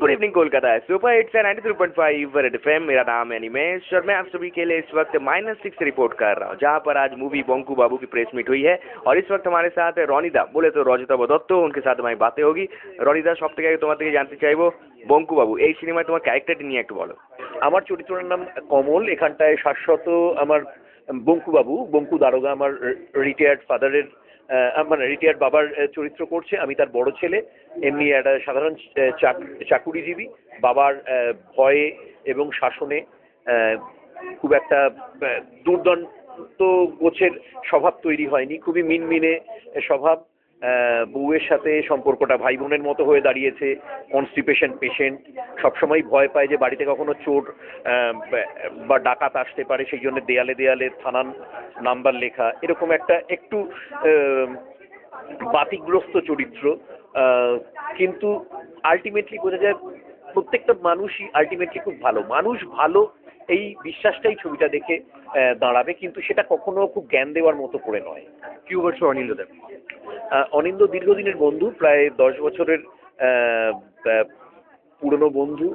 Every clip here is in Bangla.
Good evening Kolkata super hits 93.5 red FM. मेरा नाम है निमेश और मैं आप सभी के लिए इस वक्त -6 से रिपोर्ट कर रहा हूँ, जहाँ पर आज मूवी बंकू बाबू की प्रेस मीट हुई है। और इस वक्त हमारे साथ है रॉनिदा, बोले तो रजता दत्त, उनके साथ हमारी बातें होगी। রনিদা, সব থেকে তোমার থেকে জানতে চাইবো বঙ্কু বাবু এই সিনেমায় তোমার ক্যারেক্টারটি নিয়ে একটু বলো। আমার চরিত্রের নাম কমল। এখানটায় শাশ্বত আমার বঙ্কু বাবু, বঙ্কু দারোগা আমার রিটায়ার্ড ফাদারের মানে রিটায়ার্ড বাবার চরিত্র করছে। আমি তার বড় ছেলে, এমনি একটা সাধারণ চাকুরিজীবী। বাবার ভয়ে এবং শাসনে খুব একটা দুর্দান্ত গোছের স্বভাব তৈরি হয়নি, খুবই মিনমিনে স্বভাব। বউয়ের সাথে সম্পর্কটা ভাই বোনের মতো হয়ে দাঁড়িয়েছে। কনস্টিপেশন পেশেন্ট, সবসময় ভয় পায় যে বাড়িতে কখনো চোর বা ডাকাত আসতে পারে, সেই জন্য দেয়ালে দেয়ালে থানার নাম্বার লেখা। এরকম একটা একটু বাতিগ্রস্ত চরিত্র, কিন্তু আলটিমেটলি বোঝা যায় প্রত্যেকটা মানুষই আলটিমেটলি খুব ভালো। মানুষ ভালো এই বিশ্বাসটাই ছবিটা দেখে দাঁড়াবে, কিন্তু সেটা কখনো খুব জ্ঞান দেওয়ার মতো করে নয়। কি বলছো অনিন্দ্যদেব? অনিন্দ দীর্ঘদিনের বন্ধু, প্রায় 10 বছরের পুরনো বন্ধু।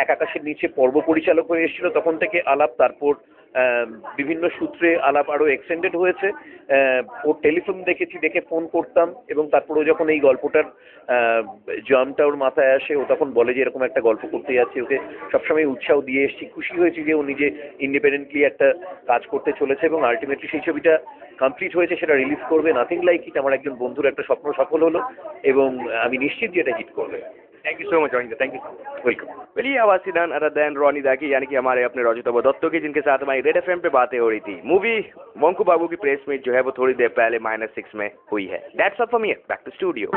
এক আকাশের নিচে পর্ব পরিচালক হয়ে এসেছিল, তখন থেকে আলাপ। তারপর বিভিন্ন সূত্রে আলাপ আরো এক্সটেন্ডেড হয়েছে। ওর টেলিফিল্ম দেখেছি, দেখে ফোন করতাম, এবং তারপর ও যখন এই গল্পটার জার্মটা ওর মাথায় আসে, ও তখন বলে যে এরকম একটা গল্প করতে যাচ্ছি। ওকে সবসময় উৎসাহ দিয়ে এসেছি, খুশি হয়েছি যে ও নিজে ইন্ডিপেন্ডেন্টলি একটা কাজ করতে চলেছে, এবং আলটিমেটলি সেই ছবিটা কমপ্লিট হয়েছে, সেটা রিলিজ করবে। নাথিং লাইক ইট আমার একজন বন্ধুর একটা স্বপ্ন সফল হলো, এবং আমি নিশ্চিত যে এটা হিট করবে। Thank you so much Ronida, thank you. Welcome. चलिए आवाज सीधन अदर देन रॉनिदा की, यानी कि हमारे अपने रजता दत्त की, जिनके साथ हमारी रेड एफएम पे बातें हो रही थी। मूवी बंकू बाबू की प्रेस मीट जो है वो थोड़ी देर पहले -6 में हुई है। That's all for me, back to studio.